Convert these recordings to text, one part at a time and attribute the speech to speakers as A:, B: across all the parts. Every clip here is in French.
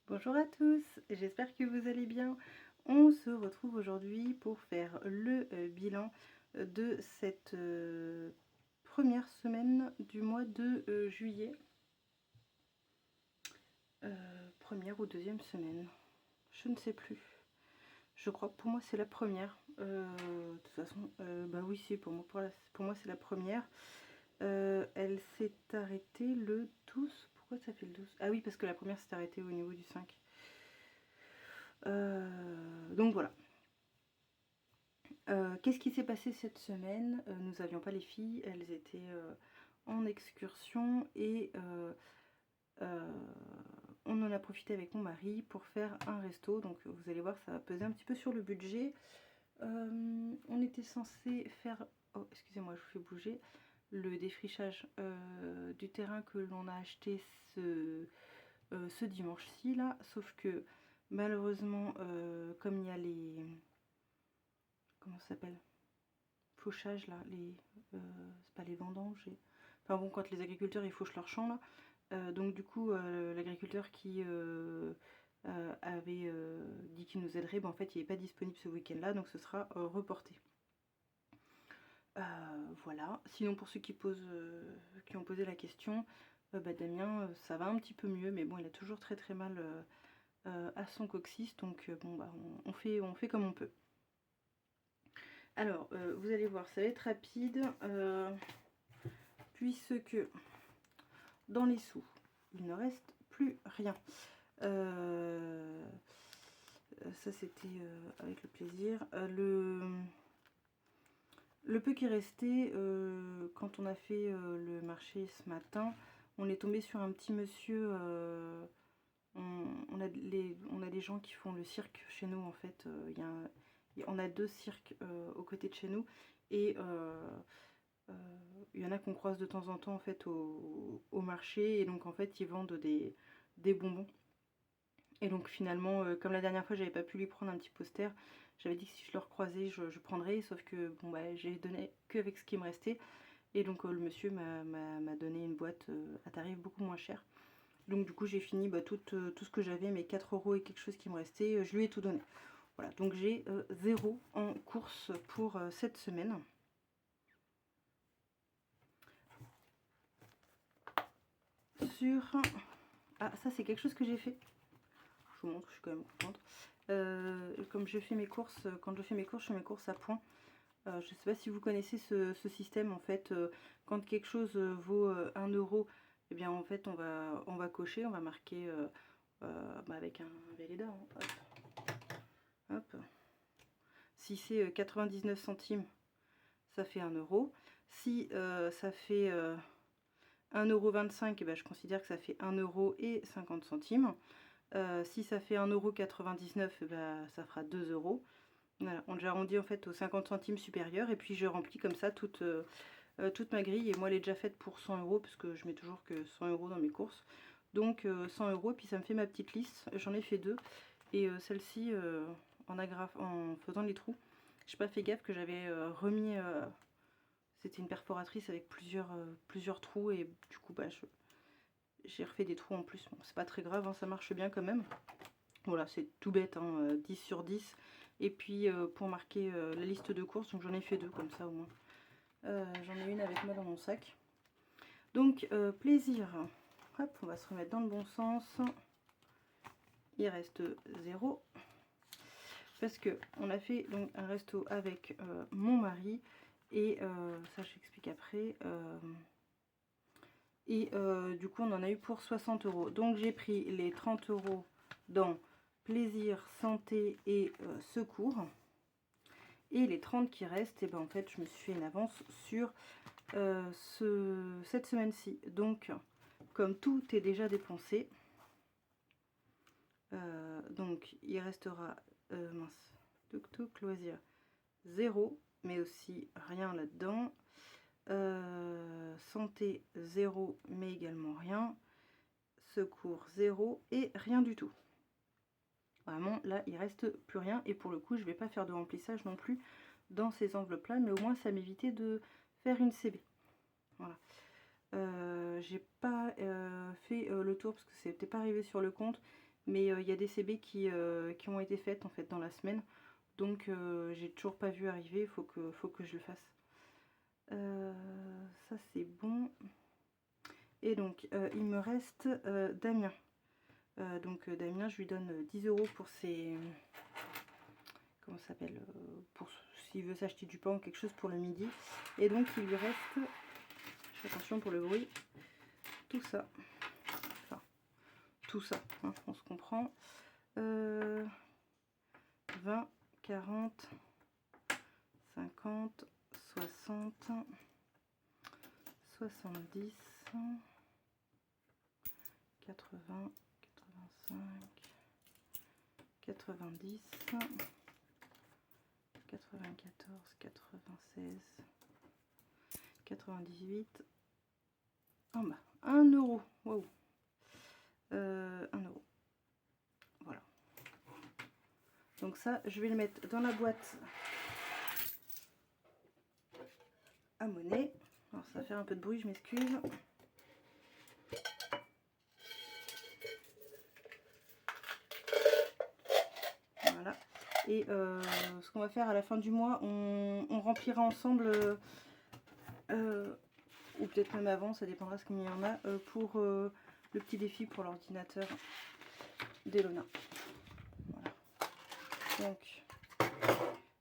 A: Bonjour à tous, j'espère que vous allez bien. On se retrouve aujourd'hui pour faire le bilan de cette première semaine du mois de juillet. Première ou deuxième semaine, je ne sais plus. Je crois que pour moi c'est la première. De toute façon, bah oui, c'est pour moi c'est la première. Elle s'est arrêtée le 12. Pourquoi ça fait le 12? Ah oui, parce que la première s'est arrêtée au niveau du 5. Donc voilà. Qu'est-ce qui s'est passé cette semaine? Nous n'avions pas les filles, elles étaient en excursion et on en a profité avec mon mari pour faire un resto. Donc vous allez voir, ça va peser un petit peu sur le budget. On était censé faire, oh excusez-moi, je vous fais bouger, le défrichage du terrain que l'on a acheté ce dimanche-ci là, sauf que malheureusement, comme il y a les, comment ça s'appelle, fauchage là, c'est pas les vendanges, enfin bon, quand les agriculteurs ils fauchent leur champ là, donc du coup l'agriculteur qui avait dit qu'il nous aiderait, ben, en fait il n'est pas disponible ce week-end là, donc ce sera reporté. Voilà, sinon pour ceux qui ont posé la question, bah, Damien ça va un petit peu mieux, mais bon il a toujours très mal à son coccyx, donc bon bah on fait comme on peut. Alors, vous allez voir, ça va être rapide, puisque dans les sous, il ne reste plus rien. Ça, c'était avec le plaisir. Le peu qui restait, quand on a fait le marché ce matin, on est tombé sur un petit monsieur. On a des gens qui font le cirque chez nous, en fait. On a 2 cirques aux côtés de chez nous. Et il y en a qu'on croise de temps en temps en fait au marché, et donc en fait ils vendent des bonbons. Et donc finalement, comme la dernière fois j'avais pas pu lui prendre un petit poster, j'avais dit que si je le recroisais je prendrais, sauf que bon bah j'ai donné que avec ce qui me restait, et donc le monsieur m'a donné une boîte à tarif beaucoup moins cher. Donc du coup j'ai fini tout ce que j'avais, mes 4 € et quelque chose qui me restait, je lui ai tout donné. Voilà, donc j'ai 0 en course pour cette semaine. Ah, ça c'est quelque chose que j'ai fait. Je vous montre, je suis quand même contente. Comme je fais mes courses, quand je fais mes courses, je fais mes courses à points. Je ne sais pas si vous connaissez ce système, en fait, quand quelque chose vaut 1 €, eh bien en fait on va cocher, on va marquer avec un Velleda, hein, hop. Si c'est 99 centimes, ça fait 1 €. Si ça fait 1,25 €, eh ben, je considère que ça fait 1,50 €. Si ça fait 1,99 €, bah, ça fera 2 €. Voilà, j'arrondis en fait aux 50 centimes supérieurs, et puis je remplis comme ça toute ma grille. Et moi elle est déjà faite pour 100 €, parce que je mets toujours que 100 € dans mes courses. Donc 100 €, et puis ça me fait ma petite liste. J'en ai fait 2, et celle-ci en faisant les trous, j'ai pas fait gaffe que j'avais remis, c'était une perforatrice avec plusieurs trous, et du coup bah, j'ai refait des trous en plus. Bon, c'est pas très grave, hein, ça marche bien quand même. Voilà, c'est tout bête, hein, 10 sur 10. Et puis pour marquer la liste de courses, donc j'en ai fait 2 comme ça au moins. J'en ai une avec moi dans mon sac. Donc plaisir. Hop, on va se remettre dans le bon sens. Il reste 0. Parce que on a fait donc un resto avec mon mari. Et ça j'explique après. Et du coup on en a eu pour 60 €. Donc j'ai pris les 30 € dans plaisir, santé et secours. Et les 30 qui restent, et ben en fait je me suis fait une avance sur cette semaine-ci. Donc comme tout est déjà dépensé, donc il restera mince, loisir 0, mais aussi rien là-dedans. Santé 0, mais également rien. Secours 0 et rien du tout. Vraiment là il reste plus rien, et pour le coup je vais pas faire de remplissage non plus dans ces enveloppes là, mais au moins ça m'évitait de faire une CB. Voilà. J'ai pas fait le tour parce que c'était pas arrivé sur le compte, Mais il y a des CB qui ont été faites en fait dans la semaine. Donc j'ai toujours pas vu arriver, faut que je le fasse. Ça c'est bon. Et donc il me reste Damien. Donc Damien, je lui donne 10 € pour ses... Comment ça s'appelle, pour s'il veut s'acheter du pain ou quelque chose pour le midi. Et donc il lui reste, attention pour le bruit, tout ça. Enfin, tout ça, hein, on se comprend. 20, 40, 50, 60, 70, 80, 85, 90, 94, 96, 98. Ah bah, 1 €. Waouh. 1 €. Voilà. Donc ça, je vais le mettre dans la boîte à monnaie. Alors ça va faire un peu de bruit, je m'excuse. Voilà. Et ce qu'on va faire à la fin du mois, on remplira ensemble, ou peut-être même avant, ça dépendra ce qu'il y en a, pour le petit défi pour l'ordinateur d'Elona. Voilà. Donc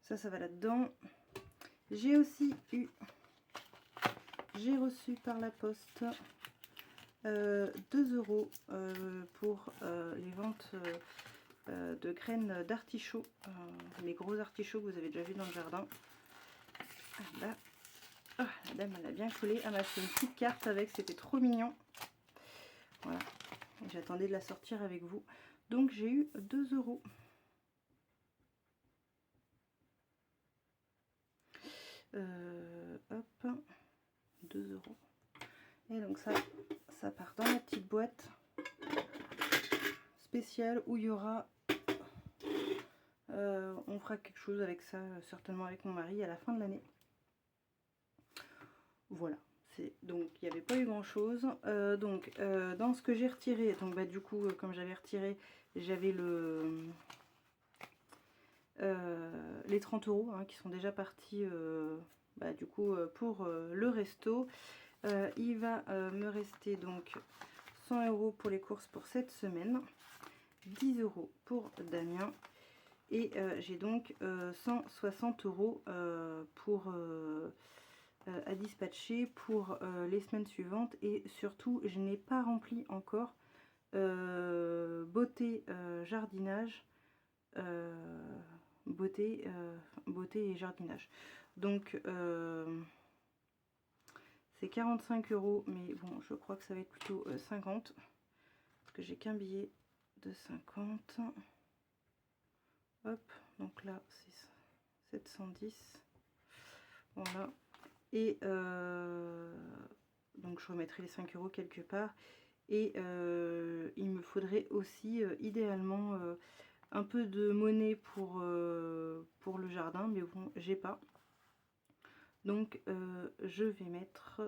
A: ça va là-dedans. J'ai aussi eu, j'ai reçu par la poste 2 € pour les ventes de graines d'artichaut, les gros artichauts que vous avez déjà vu dans le jardin. Là, oh, la dame elle a bien collé, elle m'a fait une petite carte avec, c'était trop mignon. Voilà, j'attendais de la sortir avec vous. Donc j'ai eu 2 €. Hop, 2 €. Et donc ça part dans la petite boîte spéciale où il y aura, on fera quelque chose avec ça, certainement avec mon mari à la fin de l'année. Voilà, donc il n'y avait pas eu grand chose. Dans ce que j'ai retiré, donc bah du coup comme j'avais retiré, j'avais les 30 € hein, qui sont déjà partis bah, du coup pour le resto. Il va me rester donc 100 € pour les courses pour cette semaine, 10 € pour Damien, et j'ai donc 160 € pour à dispatcher pour les semaines suivantes. Et surtout je n'ai pas rempli encore beauté, jardinage, beauté et jardinage. Donc c'est 45 €, mais bon je crois que ça va être plutôt 50, parce que j'ai qu'un billet de 50. Hop, donc là c'est 710. Voilà. Et donc je remettrai les 5 € quelque part. Et il me faudrait aussi idéalement un peu de monnaie pour le jardin, mais bon j'ai pas. Donc je vais mettre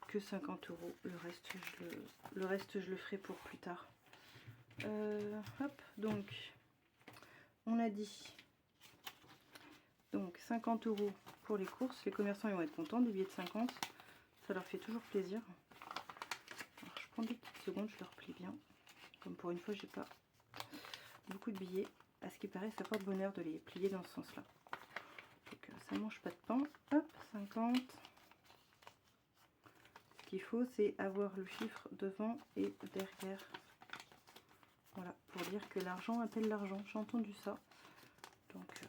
A: que 50 €. Le reste je le ferai pour plus tard. Hop, donc on a dit donc 50 € pour les courses. Les commerçants ils vont être contents, des billets de 50, ça leur fait toujours plaisir. Alors je prends 2 petites secondes, je le replie bien, comme pour une fois j'ai pas beaucoup de billets. À ce qui paraît ça porte bonheur de les plier dans ce sens là, donc ça mange pas de pain. Hop, 50. Ce qu'il faut c'est avoir le chiffre devant et derrière, voilà, pour dire que l'argent appelle l'argent. J'ai entendu ça, donc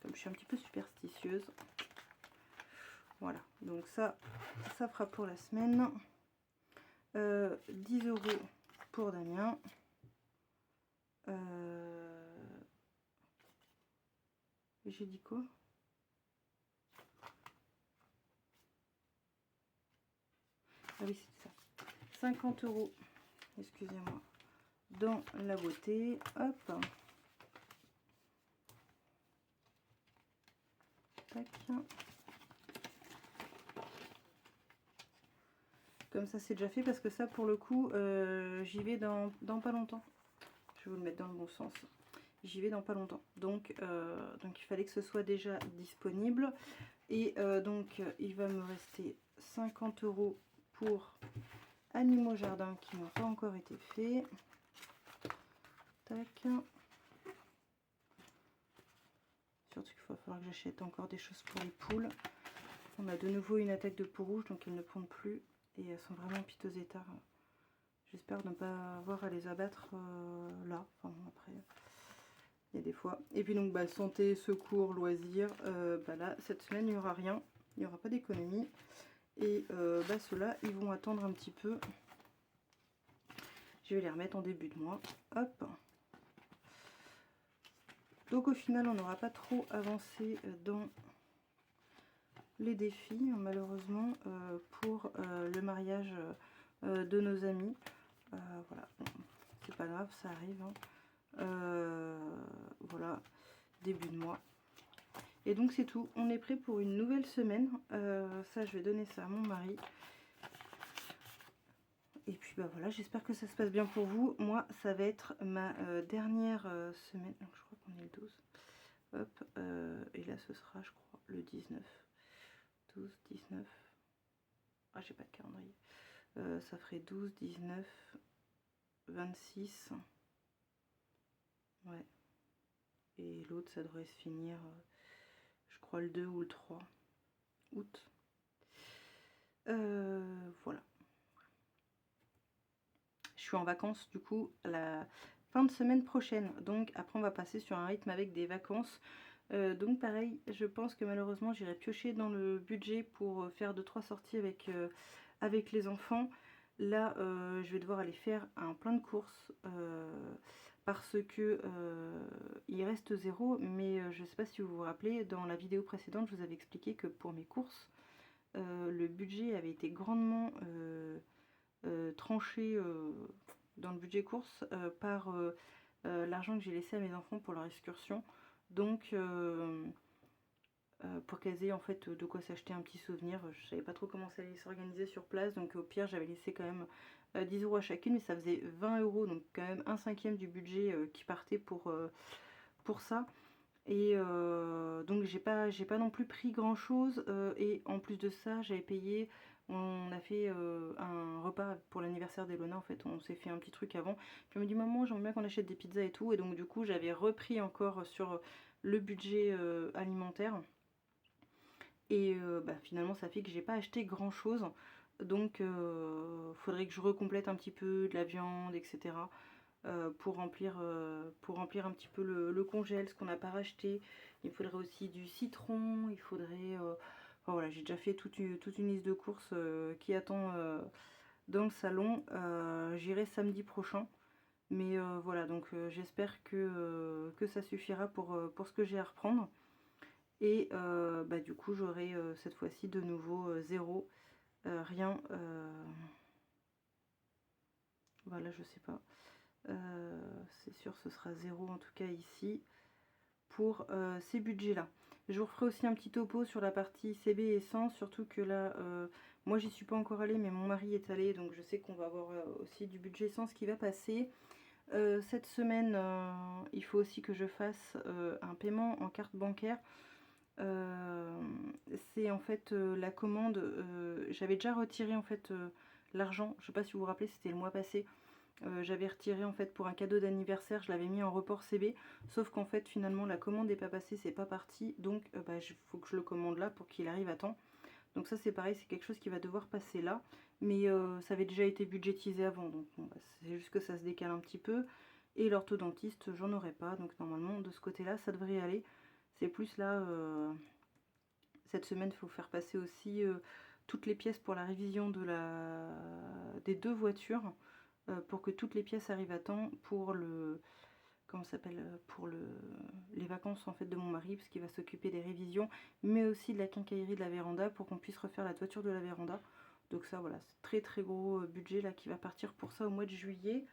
A: comme je suis un petit peu superstitieuse, voilà, donc ça fera pour la semaine. 10 € pour Damien. J'ai dit quoi? Ah oui, c'est ça. 50 €, excusez-moi, dans la beauté. Hop. Tac. comme ça c'est déjà fait, parce que ça pour le coup j'y vais dans pas longtemps. Je vais vous le mettre dans le bon sens. J'y vais dans pas longtemps. Donc il fallait que ce soit déjà disponible. Et donc il va me rester 50 € pour Animaux Jardin qui n'ont pas encore été faits. Tac. Surtout qu'il va falloir que j'achète encore des choses pour les poules. On a de nouveau une attaque de peau rouge, donc elles ne pondent plus. Et elles sont vraiment en piteux état. J'espère ne pas avoir à les abattre là. Enfin bon, après, il y a des fois. Et puis donc, santé, secours, loisirs. Là, cette semaine, il n'y aura rien. Il n'y aura pas d'économie. Et ceux-là, ils vont attendre un petit peu. Je vais les remettre en début de mois. Hop. Donc au final, on n'aura pas trop avancé dans les défis, malheureusement, pour le mariage de nos amis. Voilà, bon, c'est pas grave, ça arrive. Voilà, début de mois. Et donc c'est tout, on est prêt pour une nouvelle semaine. Ça, je vais donner ça à mon mari. Et puis voilà, j'espère que ça se passe bien pour vous. Moi, ça va être ma dernière semaine. Donc je crois qu'on est le 12. Hop, et là ce sera, je crois, le 19. 12, 19. Ah, j'ai pas de calendrier. Ça ferait 12, 19, 26. Ouais. Et l'autre, ça devrait se finir, je crois, le 2 ou le 3 août. Voilà. Je suis en vacances, du coup, la fin de semaine prochaine. Donc, après, on va passer sur un rythme avec des vacances. Donc, pareil, je pense que malheureusement, j'irai piocher dans le budget pour faire 2-3 sorties avec les enfants. Là, je vais devoir aller faire un plein de courses parce que il reste 0. Mais je ne sais pas si vous vous rappelez, dans la vidéo précédente, je vous avais expliqué que pour mes courses, le budget avait été grandement tranché dans le budget course par l'argent que j'ai laissé à mes enfants pour leur excursion. Donc pour qu'elles aient en fait de quoi s'acheter un petit souvenir. Je savais pas trop comment ça allait s'organiser sur place, donc au pire j'avais laissé quand même 10 € à chacune, mais ça faisait 20 €, donc quand même 1/5 du budget qui partait pour ça. Et donc j'ai pas non plus pris grand chose, et en plus de ça j'avais payé, on a fait un repas pour l'anniversaire d'Elona. En fait on s'est fait un petit truc avant, puis elle me dit maman j'aimerais bien qu'on achète des pizzas et tout, et donc du coup j'avais repris encore sur le budget alimentaire. Et finalement ça fait que j'ai pas acheté grand chose, donc faudrait que je recomplète un petit peu de la viande, etc. Pour remplir un petit peu le congèle, ce qu'on n'a pas racheté. Il faudrait aussi du citron, il faudrait... enfin, voilà, j'ai déjà fait toute une liste de courses qui attend dans le salon. J'irai samedi prochain. Mais voilà, donc j'espère que ça suffira pour ce que j'ai à reprendre. Et du coup, j'aurai cette fois-ci de nouveau 0. Rien. Voilà, je sais pas. C'est sûr, ce sera 0 en tout cas ici pour ces budgets là. Je vous referai aussi un petit topo sur la partie CB essence, surtout que là moi j'y suis pas encore allée, mais mon mari est allé, donc je sais qu'on va avoir aussi du budget essence qui va passer. Cette semaine il faut aussi que je fasse un paiement en carte bancaire. C'est en fait la commande, j'avais déjà retiré en fait l'argent, je sais pas si vous vous rappelez, c'était le mois passé. J'avais retiré en fait pour un cadeau d'anniversaire, je l'avais mis en report CB, sauf qu'en fait finalement la commande n'est pas passée, c'est pas parti, donc il faut que je le commande là pour qu'il arrive à temps. Donc ça c'est pareil, c'est quelque chose qui va devoir passer là, mais ça avait déjà été budgétisé avant, donc bon, c'est juste que ça se décale un petit peu. Et l'orthodontiste, j'en aurai pas, donc normalement de ce côté là ça devrait aller. C'est plus là, cette semaine il faut faire passer aussi toutes les pièces pour la révision des 2 voitures. Pour que toutes les pièces arrivent à temps pour le comment s'appelle pour les vacances en fait de mon mari, parce qu'il va s'occuper des révisions, mais aussi de la quincaillerie de la véranda pour qu'on puisse refaire la toiture de la véranda. Donc ça voilà, c'est très très gros budget là qui va partir pour ça au mois de juillet.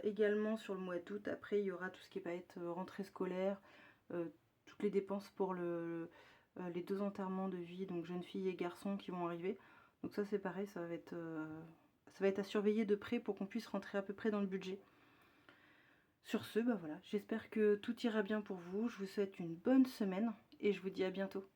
A: Également sur le mois d'août, après il y aura tout ce qui va être rentrée scolaire, toutes les dépenses pour les 2 enterrements de vie, donc jeunes filles et garçons qui vont arriver. Donc ça c'est pareil, ça va être à surveiller de près pour qu'on puisse rentrer à peu près dans le budget. Sur ce, bah voilà, j'espère que tout ira bien pour vous. Je vous souhaite une bonne semaine et je vous dis à bientôt.